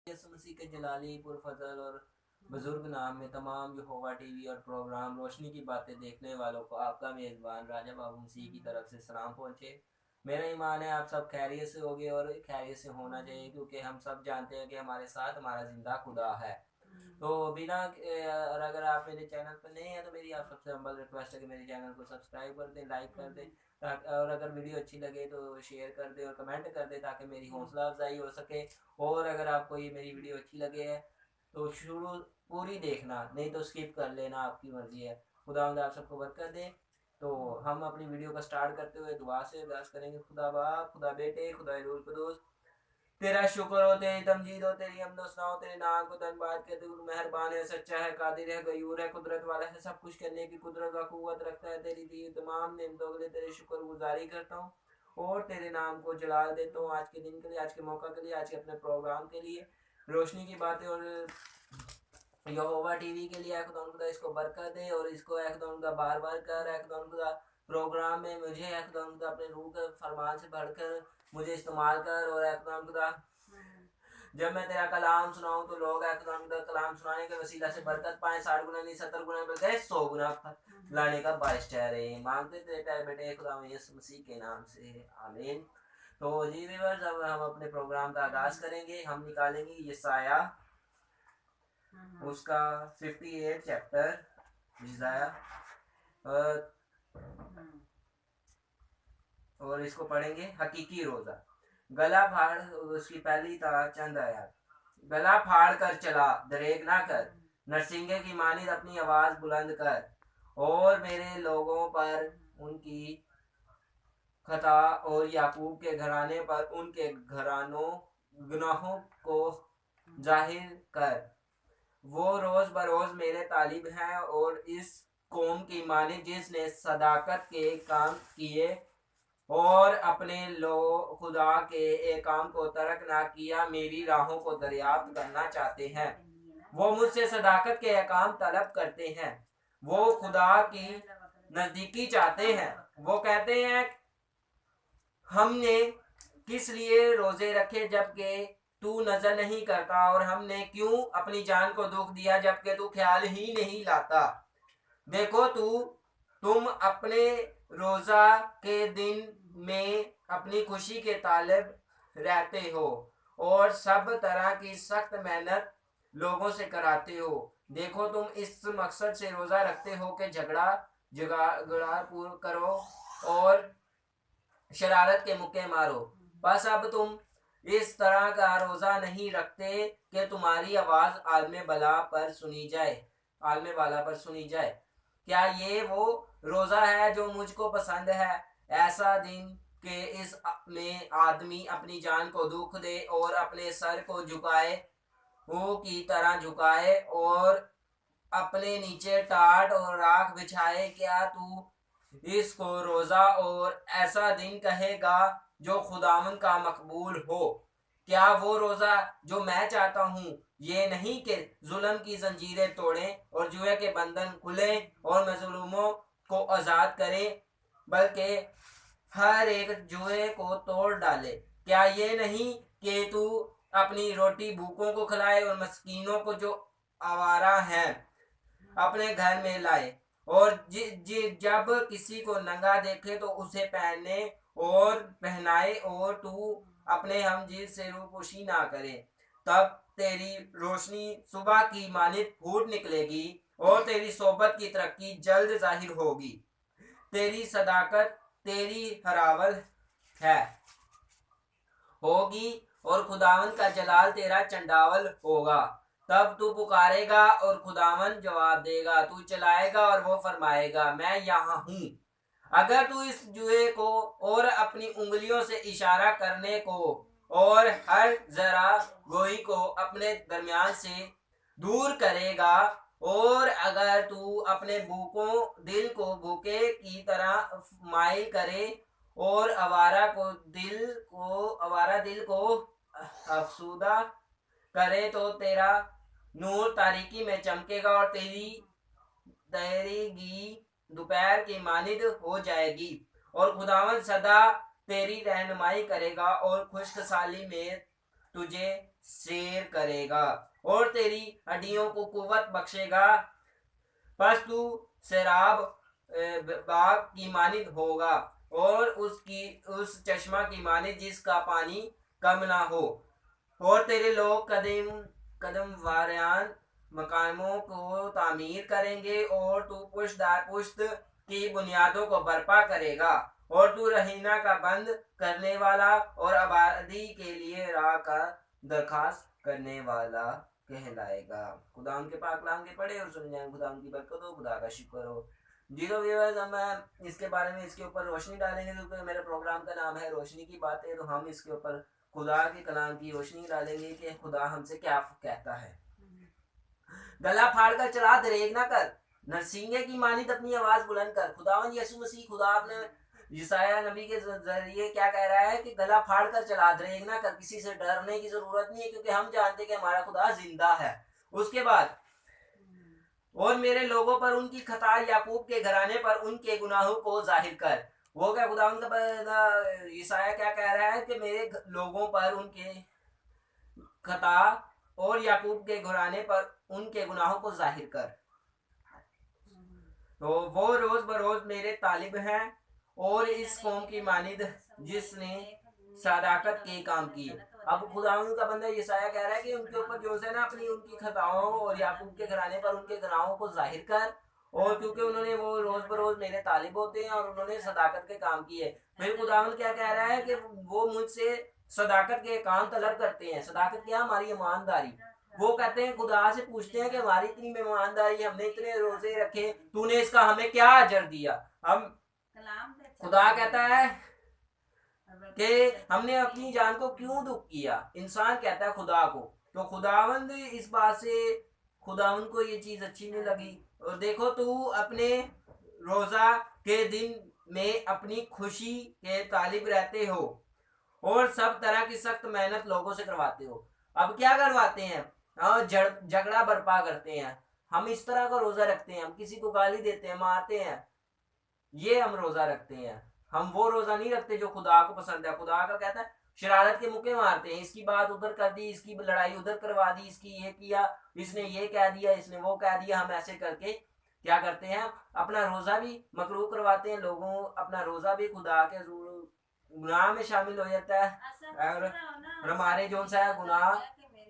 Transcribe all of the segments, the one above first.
यसु मसीह के जलाली पुरफजल और बुजुर्ग नाम में तमाम यहोवा टीवी और प्रोग्राम रोशनी की बातें देखने वालों को आपका मेज़बान राजा बाबू मसीह की तरफ से सलाम पहुँचे। मेरा ईमान है आप सब खैरियत से होगे और खैरियत से होना चाहिए, क्योंकि हम सब जानते हैं कि हमारे साथ हमारा जिंदा खुदा है। तो बिना और अगर आप मेरे चैनल पर नए हैं तो मेरी आप सबसे हम्बल रिक्वेस्ट है कि मेरे चैनल को सब्सक्राइब कर दें, लाइक कर दें, और अगर वीडियो अच्छी लगे तो शेयर कर दें और कमेंट कर दें ताकि मेरी हौसला अफजाई हो सके। और अगर आपको ये मेरी वीडियो अच्छी लगे है तो शुरू पूरी देखना, नहीं तो स्किप कर लेना, आपकी मर्जी है। खुदावंद आप सबको बरकत दे। तो हम अपनी वीडियो का स्टार्ट करते हुए दुआ से अरदास करेंगे। खुदा बाप, खुदा बेटे, खुदा रूल कुदूस, तेरा शुक्र हो, तेरी तमजीद हो, तेरी हमदो सुनाओ, तेरे नाम को धन्यवाद के तू मेहरबान है, सच्चा है, कादिर है, गयूर है, कुदरत वाला है, सब कुछ करने की कुदरत व कुव्वत रखता है। तेरी दी तमाम नेमतों के लिए तेरे शुक्र गुजारी करता हूँ और तेरे नाम को जलाल देता हूँ आज के दिन के लिए, आज के मौका के लिए, आज के अपने प्रोग्राम के लिए, रोशनी की बातें और यहोवा टीवी के लिए। खुदा खुदा इसको बरकत दे और इसको खुदा बार बार कर खुदा प्रोग्राम में मुझे खुदा अपने रूह के फरमान से बढ़कर मुझे इस्तेमाल कर। और खुदा जब मैं तेरा कलाम सुनाऊं तो लोग खुदा कलाम सुनाने के वसीला से बरकत पाए, 60 गुना नहीं 70 गुना बल्कि 100 गुना लाने का बारिश ठहरे। मांगते तेरे प्यारे बेटे खुदा यीशु मसीह के नाम से, आमीन। तो जी व्यूअर्स, अब हम अपने प्रोग्राम का आगाज करेंगे। हम निकालेंगे यशाया उसका 58 चैप्टर, यशाया, और इसको पढ़ेंगे हकीकी रोजा। गला फाड़, उसकी पहली चंद आया, गला फाड़ कर चला, दरेग ना कर, नरसिंगे की मानिद अपनी आवाज बुलंद कर, और मेरे लोगों पर उनकी खता और याकूब के घराने पर उनके घरानों गुनाहों को जाहिर कर। वो रोज बरोज मेरे तालिब हैं और इस कौम की मानिद जिसने सदाकत के काम किए और अपने खुदा के एक काम को तर्क ना किया, मेरी राहों को दरियाफ्त करना चाहते हैं। वो मुझसे सदाकत के अहकाम तलब करते हैं, वो खुदा की नजदीकी चाहते हैं। वो कहते हैं हमने किस लिए रोजे रखे जबकि तू नजर नहीं करता, और हमने क्यों अपनी जान को दुख दिया जबकि तू ख्याल ही नहीं लाता। देखो तुम अपने रोजा के दिन में अपनी खुशी के तालिब रहते हो और सब तरह की सख्त मेहनत लोगों से कराते हो। देखो तुम इस मकसद से रोजा रखते हो कि झगड़ा पूर्ण करो और शरारत के मुक्के मारो। बस अब तुम इस तरह का रोजा नहीं रखते कि तुम्हारी आवाज आलमे वाला पर सुनी जाए। क्या ये वो रोजा है जो मुझको पसंद है? ऐसा दिन के इस में आदमी अपनी जान को दुख दे और अपने सर को झुकाए वो की तरह झुकाए और अपने नीचे टाट और राख बिछाए। क्या तू इसको रोजा और ऐसा दिन कहेगा जो खुदावन का मकबूल हो? क्या वो रोजा जो मैं चाहता हूँ ये नहीं कि जुल्म की जंजीरें तोड़े और जुए के बंधन खुले और मजलूमों को आजाद करे, बल्कि हर एक जुए को तोड़ डाले? क्या ये नहीं कि तू अपनी रोटी भूखों को खिलाए और मस्कीनों को जो आवारा हैं अपने घर में लाए, और जब किसी को नंगा देखे तो उसे पहने और पहनाए, और तू अपने हमजीर से रूपोशी ना करे? तब तेरी रोशनी सुबह की मानित फूट निकलेगी और तेरी सोबत की तरक्की जल्द जाहिर होगी। तेरी सदाकत तेरी हरावल है होगी और खुदावन का जलाल तेरा चंडावल होगा। तब तू पुकारेगा और खुदावन जवाब देगा, तू चलाएगा और वो फरमाएगा मैं यहाँ हूँ। अगर तू इस जुए को और अपनी उंगलियों से इशारा करने को और हर जरा गोई को अपने दरमियान से दूर करेगा, और अगर तू अपने दिल को भूखे की तरह माइल करे और आवारा दिल को अफसूदा करे, तो तेरा नूर तारीकी में चमकेगा और तेरी दोपहर की मानिद हो जाएगी, और खुदावन सदा तेरी रहनुमाई करेगा और खुशहाली में तुझे शेर करेगा और तेरी हड्डियों को कुव्वत बख्शेगा। बस तू शराब बाग की मानिद होगा और उस चश्मा की मानिद जिसका पानी कम ना हो। और तेरे लोग कदम कदम वारान मकानों को तामीर करेंगे और तू पुश्त दर पुश्त की बुनियादों को बर्पा करेगा और तू रहीना का बंद करने वाला और आबादी के लिए राह का दरखास्त करने वाला कहलाएगा। खुदा उनके पाक कलाम के पढ़े और सुन जाए, खुदा उनकी बरकत हो, खुदा का शुक्र हो। जी तो व्यूअर्स, हम इसके बारे में इसके ऊपर रोशनी डालेंगे क्योंकि मेरे प्रोग्राम का नाम है रोशनी की बातें। तो हम इसके ऊपर खुदा के कलाम की रोशनी डालेंगे कि खुदा हमसे क्या कहता है। गला फाड़ कर चला, दरेग ना कर, नरसिंगे की मानिद अपनी आवाज बुलंद कर। खुदावन यीशु मसीह, खुदा आपने यसाया नबी के जरिए क्या कह रहा है कि गला फाड़ कर चला, दरेग ना कर। किसी से डरने की जरूरत नहीं है क्योंकि हम जानते हैं कि हमारा खुदा जिंदा है। उसके बाद, और मेरे लोगों पर उनकी खता, याकूब के घराने पर उनके गुनाहों को जाहिर कर। वो क्या खुदा उनका यसाया क्या कह रहा है कि मेरे लोगों पर उनके खता और याकूब के घराने पर उनके गुनाहों को जाहिर कर। तो वो रोज बरोज मेरे तालिब हैं और इस कौम की मानिद जिसने सदाकत के काम किए। अब खुदावंद का बंदा यसाया कह रहा है कि उनके ऊपर जो है ना अपनी उनकी खताओं और याकूब के घराने पर उनके गुनाहों को जाहिर कर। और क्योंकि उन्होंने वो रोज बरोज मेरे तालिब होते हैं और उन्होंने सदाकत के काम किए। फिर खुदावंद क्या कह रहा है कि वो मुझसे सदाकत के काम तलब करते हैं। सदाकत क्या? हमारी ईमानदारी। वो कहते हैं, खुदा से पूछते हैं कि हमारी इतनी ईमानदारी, हमने इतने रोजे रखे, तूने इसका हमें क्या अजर दिया। हम खुदा कहता है कि हमने अपनी जान को क्यों दुख किया। इंसान कहता है खुदा को। तो खुदावंद इस बात से खुदावंद को ये चीज अच्छी नहीं लगी। और देखो, तू अपने रोजा के दिन में अपनी खुशी के तालिब रहते हो और सब तरह की सख्त मेहनत लोगों से करवाते हो। अब क्या करवाते हैं? झगड़ा बर्पा करते हैं। हम इस तरह का रोजा रखते हैं, हम किसी को गाली देते हैं, मारते हैं, ये हम रोजा रखते हैं। हम वो रोजा नहीं रखते जो खुदा को पसंद है। खुदा का कहता है शरारत के मुक्के मारते हैं, इसकी बात उधर कर दी, इसकी लड़ाई उधर करवा दी, इसकी ये किया, इसने ये कह दिया, इसने वो कह दिया। हम ऐसे करके क्या करते हैं? अपना रोजा भी मकरूह करवाते हैं लोगों, अपना रोजा भी खुदा के गुनाह में शामिल हो जाता है और हमारे जो सा गुनाह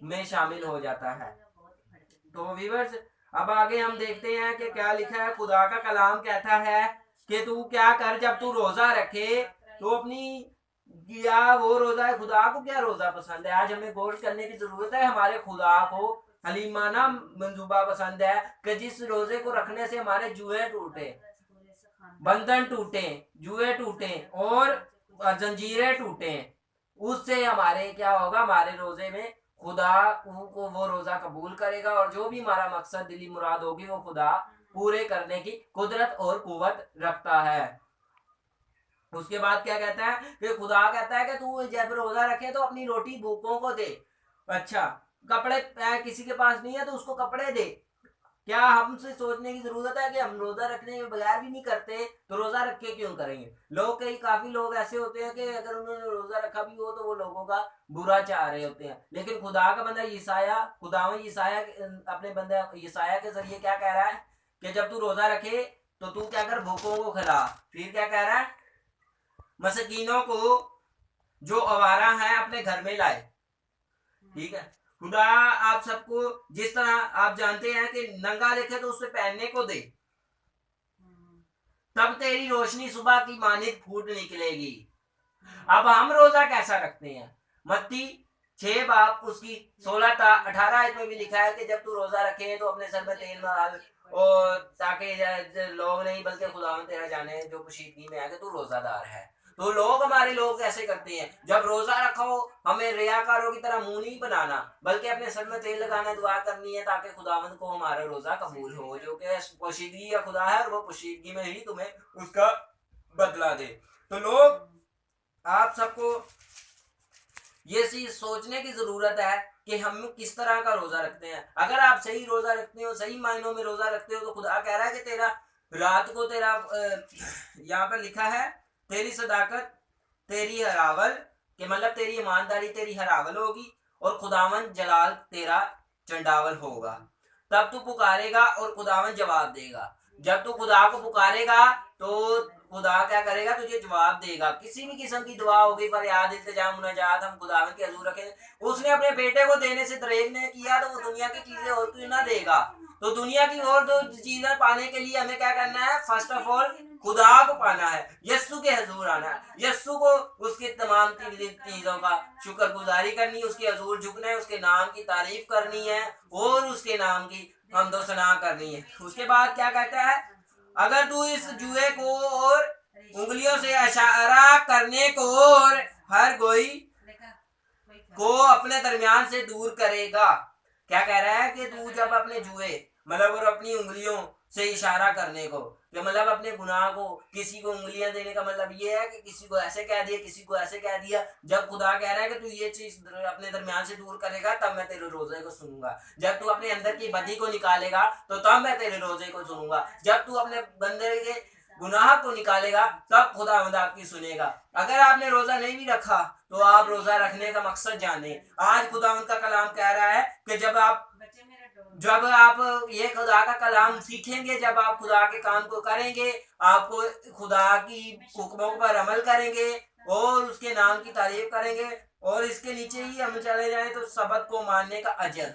में शामिल हो जाता है। तो व्यूअर्स, अब आगे हम देखते हैं कि क्या लिखा है। खुदा का कलाम कहता है कि तू क्या कर, जब तू रोजा रखे तो अपनी या वो रोजा है, खुदा को क्या रोजा पसंद है। आज हमें गौर करने की जरूरत है। हमारे खुदा को हलीमाना मंजूबा पसंद है कि जिस रोजे को रखने से हमारे जुए टूटे, बंधन टूटे, जुए टूटे और जंजीरें टूटे, उससे हमारे क्या होगा? हमारे रोजे में खुदा को वो रोजा कबूल करेगा और जो भी हमारा मकसद, दिली मुराद होगी, वो खुदा पूरे करने की कुदरत और कुव्वत रखता है। उसके बाद क्या कहता है कि खुदा कहता है कि तू जब रोजा रखे तो अपनी रोटी भूखों को दे। अच्छा, कपड़े किसी के पास नहीं है तो उसको कपड़े दे। क्या हमसे सोचने की जरूरत है कि हम रोजा रखने के बगैर भी नहीं करते तो रोजा रख के क्यों करेंगे? लोग काफी लोग ऐसे होते हैं कि अगर उन्होंने रोजा रखा भी हो तो वो लोगों का बुरा चाह रहे होते हैं। लेकिन खुदा का बंदा यसाया, खुदावन यसाया अपने बंदा यसाया के जरिए क्या कह रहा है कि जब तू रोजा रखे तो तू क्या कर? भूखों को खिला। फिर क्या कह रहा है? मस्कीनों को जो आवारा है अपने घर में लाए। ठीक है, खुदा आप सबको जिस तरह आप जानते हैं कि नंगा देखे तो उसे पहनने को दे, तब तेरी रोशनी सुबह की मानिद फूट निकलेगी। अब हम रोजा कैसा रखते हैं? मत्ती 6 बाब उसकी 16-18 में भी लिखा है कि जब तू रोजा रखे तो अपने सर में तेल डाल, और ताकि लोग नहीं बल्कि खुदा तेरा जाने जो खुशीदगी में है कि तू रोजादार है। तो लोग, हमारे लोग कैसे करते हैं? जब रोजा रखो हमें रियाकारों की तरह मुंह नहीं बनाना, बल्कि अपने सर में तेल लगाना, दुआ करनी है ताकि खुदावंद को हमारा रोजा कबूल हो, जो कि पोशीदगी का खुदा है और वो पोशीदगी में ही तुम्हें उसका बदला दे। तो लोग, आप सबको ये चीज सोचने की जरूरत है कि हम किस तरह का रोजा रखते हैं। अगर आप सही रोजा रखते हो, सही मायनों में रोजा रखते हो, तो खुदा कह रहा है कि तेरा रात को तेरा यहाँ पर लिखा है तेरी सदाकत तेरी हरावल, के मतलब तेरी ईमानदारी तेरी हरावल होगी और खुदावन जलाल तेरा चंडावल होगा। तब तू पुकारेगा और खुदावन जवाब देगा। जब तू खुदा को पुकारेगा तो खुदा क्या करेगा, तुझे जवाब देगा। किसी भी किस्म की दुआ होगी, फरियाद, इल्तिजा, मुनाजात हम खुदावन के हजूर रखें। उसने अपने बेटे को देने से दरेक नहीं किया तो वो दुनिया की चीजें और क्यों ना देगा। तो दुनिया की और दो चीजें पाने के लिए हमें क्या करना है, फर्स्ट ऑफ ऑल खुदा को पाना है, यस्सु के हजूर आना है, यस्सु को उसकी तमाम चीजों का शुक्रगुजारी करनी है, उसके हजूर झुकना है, उसके नाम की तारीफ करनी है और उसके नाम की हमदो सना करनी है। उसके बाद क्या कहता है, अगर तू इस जुए को और उंगलियों से इशारा करने को और हर कोई को अपने दरमियान से दूर करेगा। क्या कह रहा है कि तू जब अपने जुए मतलब और अपनी उंगलियों से इशारा करने को, कि मतलब अपने गुनाह को किसी को उंगलियां देने का मतलब ये है कि किसी को ऐसे कह दिया, किसी को ऐसे कह दिया। जब खुदा कह रहा है कि तू ये चीज अपने दरमियान से दूर करेगा तब मैं तेरे रोजे को सुनूंगा। जब तू अपने अंदर की बदी को निकालेगा तो तब मैं तेरे रोजे को सुनूंगा। जब तू अपने बंदे के गुनाह को निकालेगा तब खुदा आपकी सुनेगा। अगर आपने रोजा नहीं भी रखा तो आप रोजा रखने का मकसद जाने। आज खुदा उनका कलाम कह रहा है कि जब आप ये खुदा का कलाम सीखेंगे, जब आप खुदा के काम को करेंगे, आपको खुदा की हुक्मों पर अमल करेंगे और उसके नाम की तारीफ करेंगे, और इसके नीचे ही हम चले जाएं तो सबत को मानने का अजर।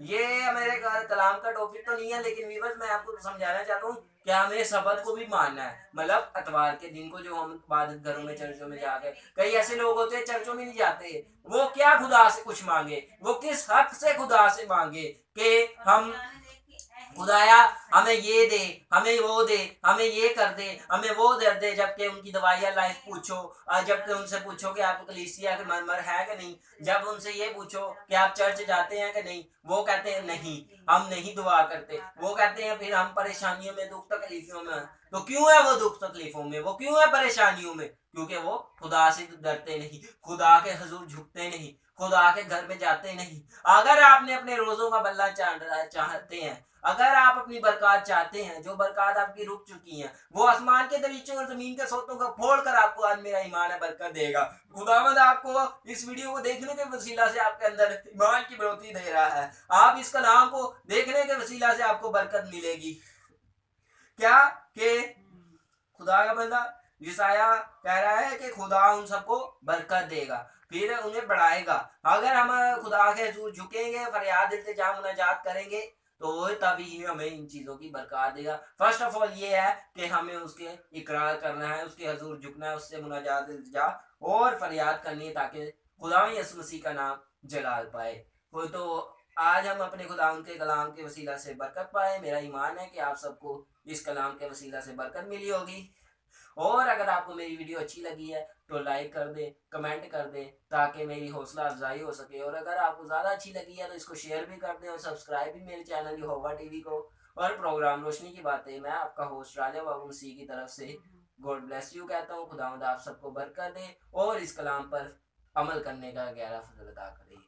ये मेरे कलाम का टॉपिक तो नहीं है, लेकिन वीवर्स मैं आपको समझाना चाहता हूँ कि हमें सबत को भी मानना है। मतलब अतवार के दिन को जो हम इबादत घरों में, चर्चों में जाके, कई ऐसे लोग होते हैं चर्चों में नहीं जाते, वो क्या खुदा से कुछ मांगे, वो किस हक से खुदा से मांगे कि हम खुदाया हमें ये दे, हमें वो दे, हमें ये कर दे, हमें वो दे दे। जबकि उनकी दवाइयाँ लाइफ पूछो, जबकि उनसे पूछो कि आप कलीसिया के मेंबर है कि नहीं, जब उनसे ये पूछो कि आप चर्च जाते हैं कि नहीं, वो कहते हैं नहीं, हम नहीं दुआ करते। वो कहते हैं फिर हम परेशानियों में, दुख तकलीफों में। तो क्यों है वो दुख तकलीफों में, वो क्यों है परेशानियों में? क्योंकि वो खुदा से डरते नहीं, खुदा के हजूर झुकते नहीं, खुदा के घर में जाते नहीं। अगर आपने अपने रोजों का बल्ला चाहते हैं, अगर आप अपनी बरकत चाहते हैं, जो बरकत आपकी रुक चुकी हैं, वो आसमान के दरीचों और जमीन के सोतों को फोड़ कर आपको, आज मेरा ईमान है, बरकत देगा। खुदावंद आपको इस वीडियो को देखने के वसीला से आपके अंदर ईमान की बढ़ोतरी दे रहा है। आप इस कलाम को देखने के वसीला से आपको बरकत मिलेगी। क्या कि खुदा का बंदा यशायाह कह रहा है कि खुदा उन सबको बरकत देगा, फिर उन्हें बढ़ाएगा। अगर हम खुदा के हजूर झुकेंगे, फरियाद इल्तिजा मुनाजात करेंगे तो तभी हमें इन चीजों की बरकत देगा। फर्स्ट ऑफ ऑल ये है कि हमें उसके इकरार करना है, उसके हजूर झुकना है, उससे मुनाजात इल्तिजा और फरियाद करनी है ताकि खुदा यीशु मसीह का नाम जलाल पाए। तो आज हम अपने खुदा के कलाम के वसीला से बरकत पाए। मेरा ईमान है कि आप सबको इस कलाम के वसीला से बरकत मिली होगी। और अगर आपको मेरी वीडियो अच्छी लगी है तो लाइक कर दे, कमेंट कर दे, ताकि मेरी हौसला अफजाई हो सके। और अगर आपको ज़्यादा अच्छी लगी है तो इसको शेयर भी कर दें और सब्सक्राइब भी मेरे चैनल यहोवा टीवी को। और प्रोग्राम रोशनी की बातें, मैं आपका होस्ट राजा बाबू मसीह की तरफ से गॉड ब्लेस यू कहता हूँ। खुदावंद आप सबको बरकत दे और इस कलाम पर अमल करने का गहरा फजल अदा करे।